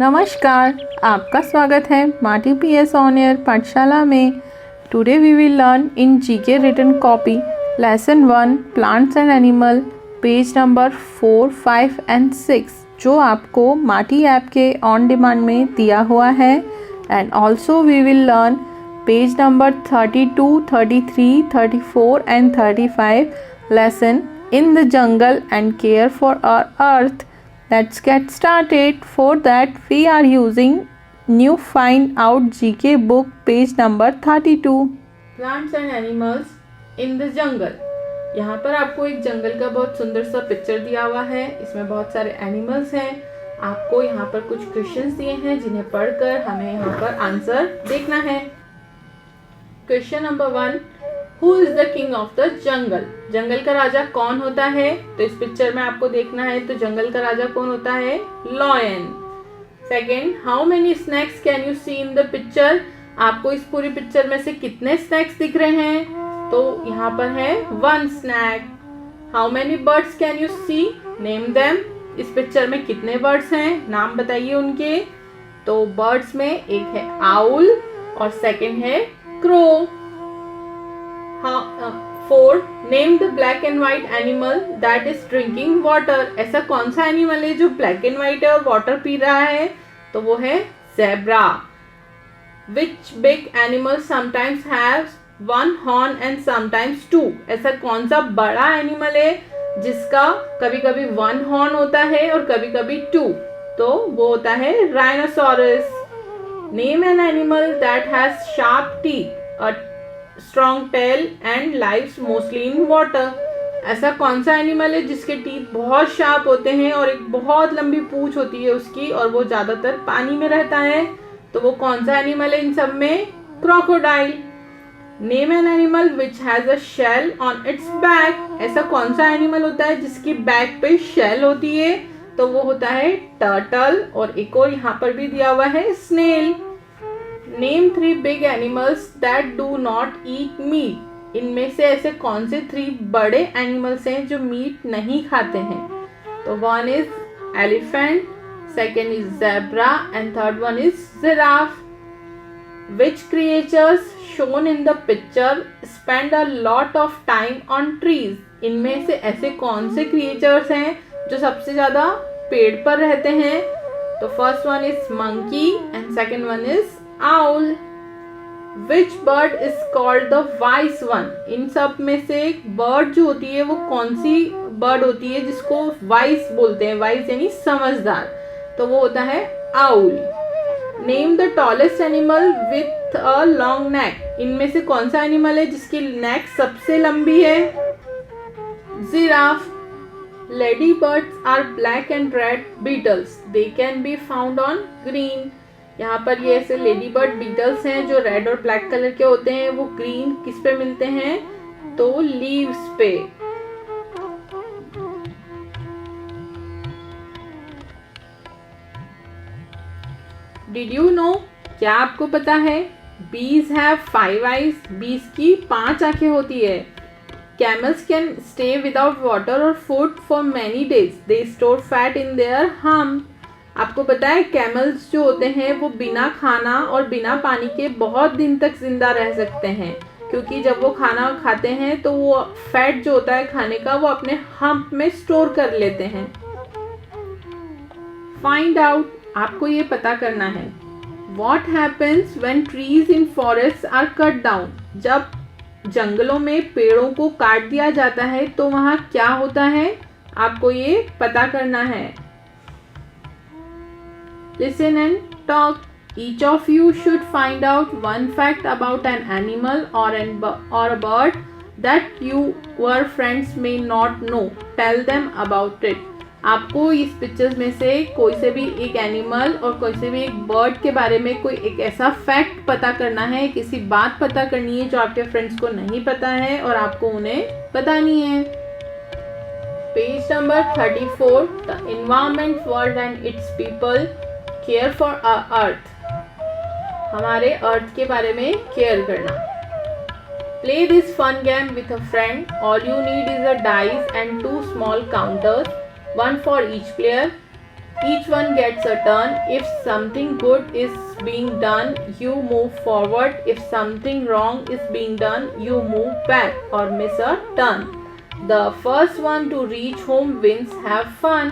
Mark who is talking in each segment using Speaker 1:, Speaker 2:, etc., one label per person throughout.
Speaker 1: नमस्कार, आपका स्वागत है माटी पीएस ऑन एयर पाठशाला में। Today we will learn in GK written copy lesson 1 plants and animal page number 4, 5 and 6 जो आपको माटी ऐप के ऑन डिमांड में दिया हुआ है। And also we will learn page number 32, 33, 34 and 35 lesson in the jungle and care for our earth. Let's get started. For that we are using new Find Out GK book page number 32. Plants and animals in the jungle. यहाँ पर आपको एक जंगल का बहुत सुंदर सा picture दिया हुआ है। इसमें बहुत सारे एनिमल्स हैं। आपको यहाँ पर कुछ क्वेश्चंस दिए हैं जिन्हें पढ़कर हमें यहाँ पर आंसर देखना है। Question number 1, Who is the king of the jungle? जंगल का राजा कौन होता है? तो इस पिक्चर में आपको देखना है तो जंगल का राजा कौन होता है? Lion. Second, how many snacks can you see in the picture? आपको इस पूरी पिक्चर में से कितने स्नैक्स दिख रहे हैं? तो यहाँ पर है 1 snack. How many birds can you see? Name them. इस पिक्चर में कितने बर्ड्स हैं? नाम बताइए उनके। तो बर्ड्स में एक है owl और सेकेंड है crow. 4, name the black and white animal that is drinking water. ऐसा कौन सा एनिमल है जो ब्लैक एंड व्हाइट है और वाटर पी रहा है? तो वो है zebra. Which big animal sometimes haves 1 horn and sometimes 2। ऐसा कौन सा बड़ा एनिमल है जिसका कभी कभी 1 हॉर्न होता है और कभी कभी 2? तो वो होता है rhinoceros. Name an animal that has sharp teeth, strong tail and lives mostly in water. ऐसा कौन सा एनिमल है जिसके टीथ बहुत शार्प होते हैं और एक बहुत लंबी पूंछ होती है उसकी और वो ज्यादातर पानी में रहता है? तो वो कौन सा एनिमल है इन सब में? Crocodile. Name an animal which has a shell on its back. ऐसा कौन सा एनिमल होता है जिसकी बैक पे शेल होती है? तो वो होता है टर्टल। और एक और यहाँ पर भी दिया हुआ है snail. Name 3 big animals that do not eat meat. इनमें से ऐसे कौन से 3 बड़े एनिमल्स हैं जो मीट नहीं खाते हैं? तो 1 is elephant, second is zebra and third one is giraffe. Which creatures shown in the picture spend a lot of time on trees. इनमें से ऐसे कौन से क्रिएचर्स हैं जो सबसे ज्यादा पेड़ पर रहते हैं? तो first one is monkey and second one is owl. Which bird is called the wise one? इन सब में से एक बर्ड जो होती है वो कौन सी बर्ड होती है जिसको वाइस बोलते हैं? वाइस यानी समझदार। तो वो होता है owl. Name the tallest animal with a long neck. इनमें से कौन सा एनिमल है जिसकी नेक सबसे लंबी है? Giraffe. Ladybirds are black and red beetles. They can be found on green. यहाँ पर ये ऐसे लेडी बर्ड बीटल्स हैं जो रेड और ब्लैक कलर के होते हैं। वो ग्रीन किस पे मिलते हैं? तो लीव्स पे। Did you know? क्या आपको पता है? बीज हैव 5 आईज। बीज की 5 आंखें होती है। Camels can stay without water और food for many days. They store fat in their hump. आपको पता है कैमल्स जो होते हैं वो बिना खाना और बिना पानी के बहुत दिन तक जिंदा रह सकते हैं, क्योंकि जब वो खाना खाते हैं तो वो फैट जो होता है खाने का वो अपने हम्प में स्टोर कर लेते हैं। फाइंड आउट, आपको ये पता करना है। What happens when trees in forests are cut down? जब जंगलों में पेड़ों को काट दिया जाता है तो वहाँ क्या होता है? आपको ये पता करना है। Listen and talk. Each of you should find out one fact about an animal or a bird that your friends may not know. Tell them about it. आपको इस पिक्चर्स में से कोई से भी एक एनिमल और कोई से भी एक बर्ड के बारे में कोई एक ऐसा फैक्ट पता करना है, किसी बात पता करनी है जो आपके फ्रेंड्स को नहीं पता है और आपको उन्हें बतानी है। Page number 34, the environment world and it's people care for earth. हमारे अर्थ के बारे में केयर करना। Play this fun game with a friend. All you need is a dice and 2 small counters, one for each player. Each one gets a turn. If something good is being done, you move forward. If something wrong is being done, you move back or miss a turn. The first one to reach home wins. Have fun.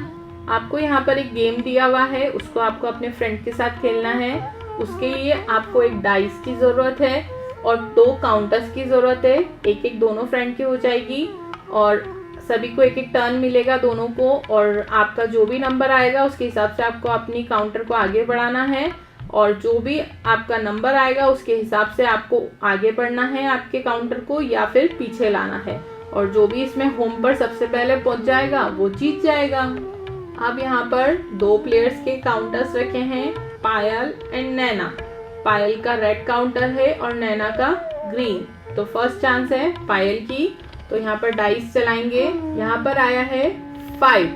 Speaker 1: आपको यहाँ पर एक game दिया हुआ है, उसको आपको अपने फ्रेंड के साथ खेलना है। उसके लिए आपको एक डाइस की ज़रूरत है और 2 काउंटर्स की ज़रूरत है। एक एक दोनों फ्रेंड की हो जाएगी और सभी को एक एक टर्न मिलेगा दोनों को, और आपका जो भी नंबर आएगा उसके हिसाब से आपको अपनी काउंटर को आगे बढ़ाना है, और जो भी आपका नंबर आएगा उसके हिसाब से आपको आगे बढ़ना है आपके काउंटर को या फिर पीछे लाना है, और जो भी इसमें होम पर सबसे पहले पहुंच जाएगा वो जीत जाएगा। अब यहाँ पर 2 प्लेयर्स के काउंटर्स रखे हैं, पायल एंड नैना। पायल का रेड काउंटर है और नैना का ग्रीन। तो फर्स्ट चांस है पायल की, तो यहाँ पर डाइस चलाएंगे। यहाँ पर आया है 5,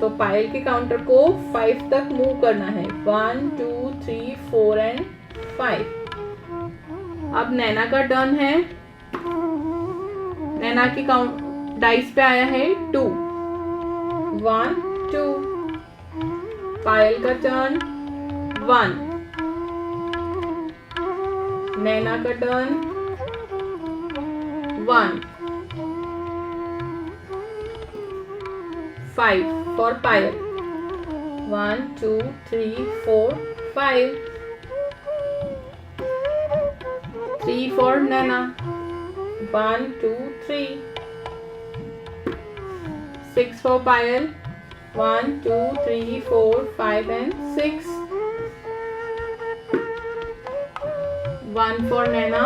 Speaker 1: तो पायल के काउंटर को 5 तक मूव करना है। 1 2 3 4 एंड 5। अब नैना का टर्न है। नैना की काउंट डाइस पे आया है 2, 1 2। पायल का टर्न 1। नैना का turn 1। 5 for Payal. 1 2 3 4 5। 3 for Naina. 1 2 3। 6 for Payal. 1 2 3 4 5 and 6. 1 for Naina.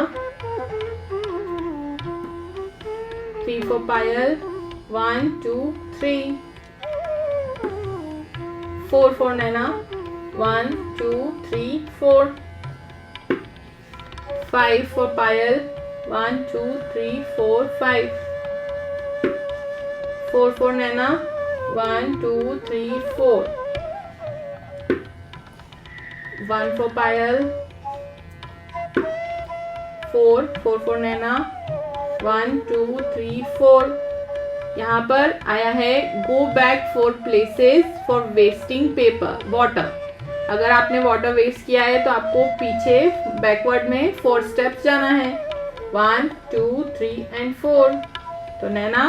Speaker 1: 3 for Payal. 1 2 3. 4 for Naina. 1 2 3 4. 5 for Payal. 1 2 3 4 5. 4 for Naina. 1 2 3 4. 1 for Payal. 4 for Naina. 1 2 3 4। यहाँ पर आया है go back 4 places for wasting paper water. अगर आपने वाटर वेस्ट किया है तो आपको पीछे बैकवर्ड में 4 स्टेप्स जाना है। 1 2 3 एंड 4। तो नैना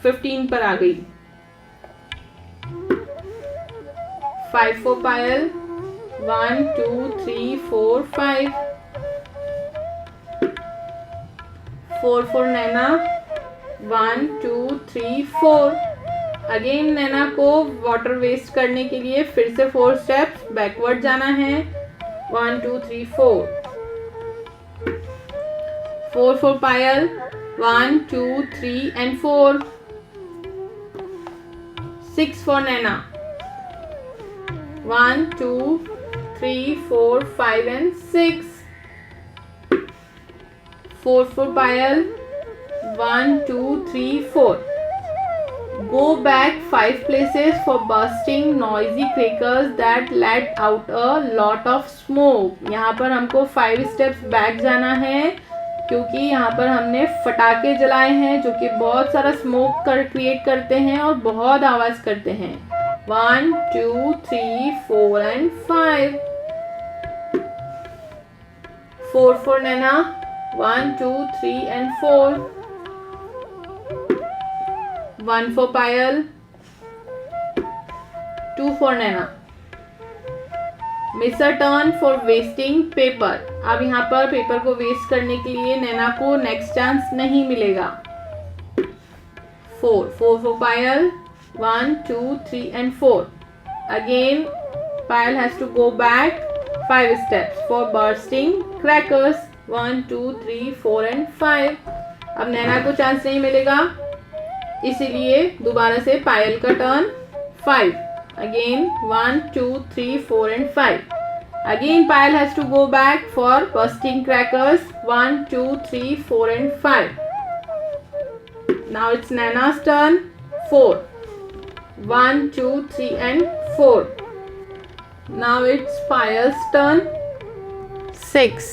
Speaker 1: 15 पर आ गई। 5 for Payal. 1 2 3 4 5। 4 for Naina. 1 2 3 4। Again Naina को वाटर वेस्ट करने के लिए फिर से 4 स्टेप्स बैकवर्ड जाना है। 1 2 3 4। 4 for Payal. 1 2 3 and 4। 6 for Naina. 1 2 3 4 5 and 6। 4 for Payal. 1 2 3 4. Go back 5 places for bursting noisy crackers that let out a lot of smoke. यहाँ पर हमको 5 steps बैक जाना है क्योंकि यहाँ पर हमने फटाके जलाए हैं जो कि बहुत सारा स्मोक क्रिएट करते हैं और बहुत आवाज करते हैं। 1 2 3 4 and 5। 4 for Naina. 1 2 3 and 4। 1 for Payal. 2 for Naina. Miss a turn for wasting paper. अब यहाँ पर पेपर को वेस्ट करने के लिए नैना को नेक्स्ट चांस नहीं मिलेगा। 4 for Payal. 1 2 3 and 4। Again Payal has to go back 5 steps for bursting crackers। 1 2 3 4 and 5। अब नैना को चांस नहीं मिलेगा इसीलिए दोबारा से पायल का turn 5. Again 1 2 3 4 and 5. Again Payal has to go back for bursting crackers. 1 2 3 4 and 5. Now it's Naina's turn. 4. 1 2 3 and 4. Now it's Payal's turn. 6.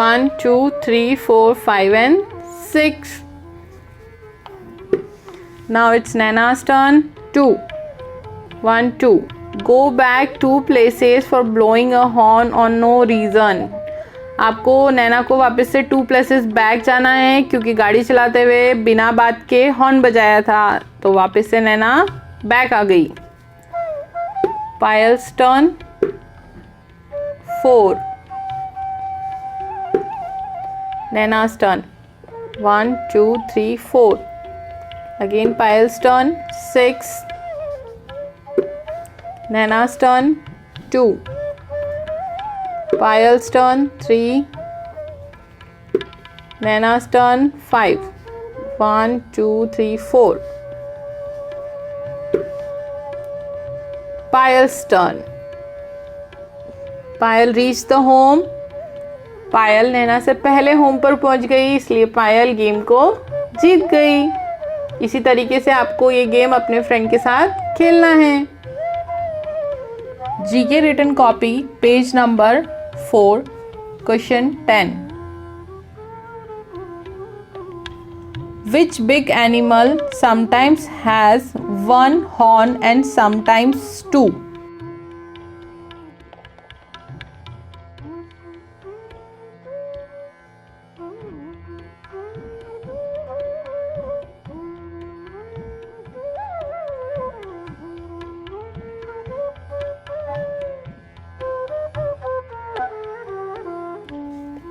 Speaker 1: 1 2 3 4 5 and 6. Now it's Naina's turn. 2. 1 2. Go back 2 places for blowing a horn on no reason. आपको नैना को वापस से 2 places back जाना है क्योंकि गाड़ी चलाते हुए बिना बात के हॉर्न बजाया था, तो वापस से नैना बैक आ गई. Piles turn. 4. Naina's turn. 1 2 3 4. Again Payal's turn. 6. Naina's turn. 2. Payal's turn. 3. Naina's turn. 5. 1 2 3 4. Payal's turn. Payal reach the home. Payal Naina से पहले होम पर पहुंच गई, इसलिए पायल गेम को जीत गई. इसी तरीके से आपको ये गेम अपने फ्रेंड के साथ खेलना है. GK written copy page number 4 question 10. Which big animal sometimes has 1 horn and sometimes 2?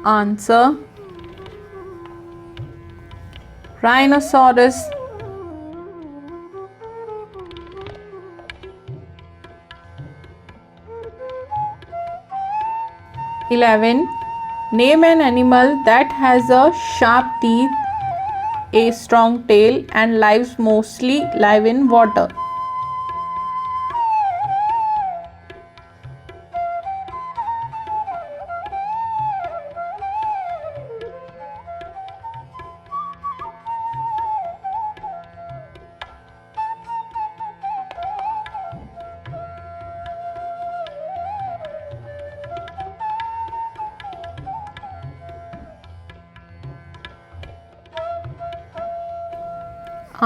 Speaker 1: Answer: Rhinoceros. 11. Name an animal that has a sharp teeth, a strong tail, and lives mostly live in water.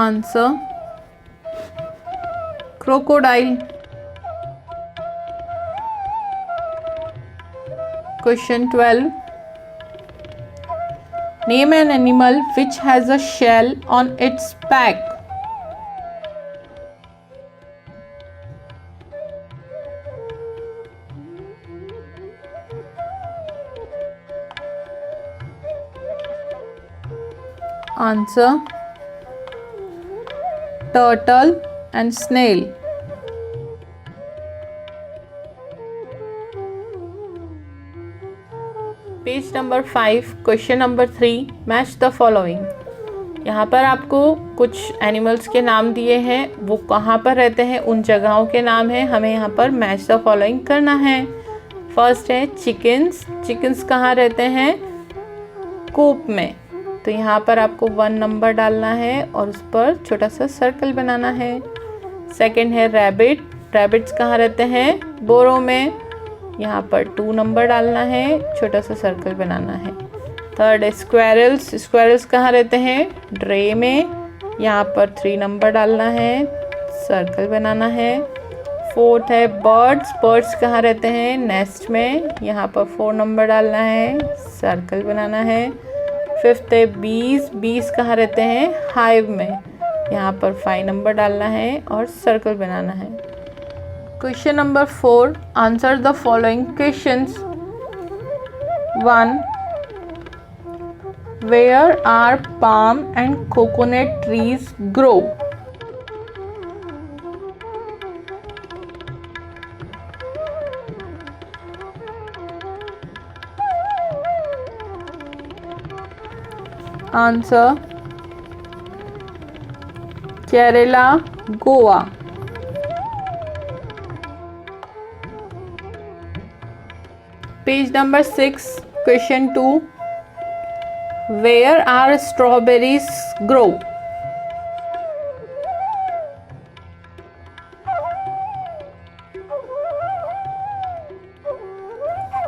Speaker 1: Answer: crocodile. Question 12. Name an animal which has a shell on its back. Answer: turtle and snail. Page number 5 question number 3. Match the following. यहाँ पर आपको कुछ animals के नाम दिए हैं, वो कहाँ पर रहते हैं उन जगहों के नाम हैं. हमें यहाँ पर मैच द फॉलोइंग करना है. फर्स्ट है चिकन्स. चिकन्स कहाँ रहते हैं? कूप में. तो यहाँ पर आपको 1 नंबर डालना है और उस पर छोटा सा सर्कल बनाना है. सेकंड है रैबिट. रैबिट्स कहाँ रहते हैं? बोरों में. यहाँ पर 2 नंबर डालना है, छोटा सा सर्कल बनाना है. थर्ड है स्क्वेरल्स. स्क्वेरल्स कहाँ रहते हैं? ड्रे में. यहाँ पर 3 नंबर डालना है, सर्कल बनाना है. फोर्थ है बर्ड्स. बर्ड्स कहाँ रहते हैं? नेस्ट में. यहाँ पर 4 नंबर डालना है, सर्कल बनाना है. फिफ्थ है बीज. बीज कहाँ रहते हैं? हाइव में. यहाँ पर 5 नंबर डालना है और सर्कल बनाना है. Question number 4. Answer the following questions. 1. Where are palm and coconut trees grow? Answer: Kerala, Goa. Page number 6, question 2. Where are strawberries grow?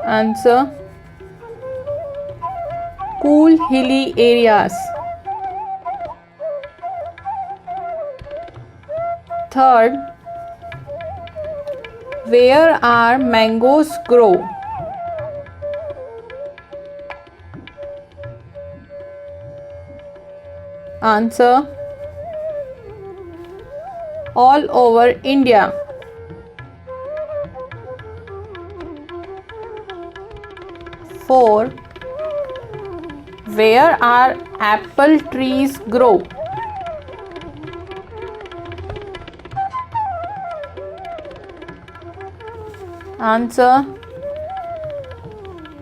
Speaker 1: Answer: cool hilly areas. Third, where are mangoes grow? Answer: all over India. Four, where are apple trees grow? Answer: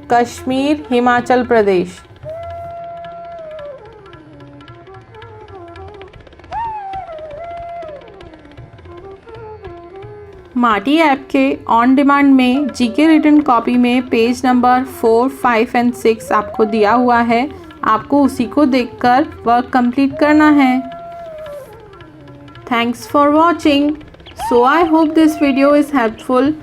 Speaker 1: Kashmir, Himachal Pradesh. माटी app के on demand में GK written copy में page number 4, 5 and 6 आपको दिया हुआ है। आपको उसी को देखकर वर्क कंप्लीट करना है। Thanks for watching. So I hope this video is helpful.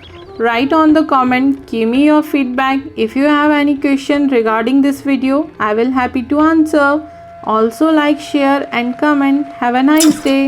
Speaker 1: Write on the comment, give me your feedback. If you have any question regarding this video, I will happy to answer. Also like, share and comment. Have a nice day.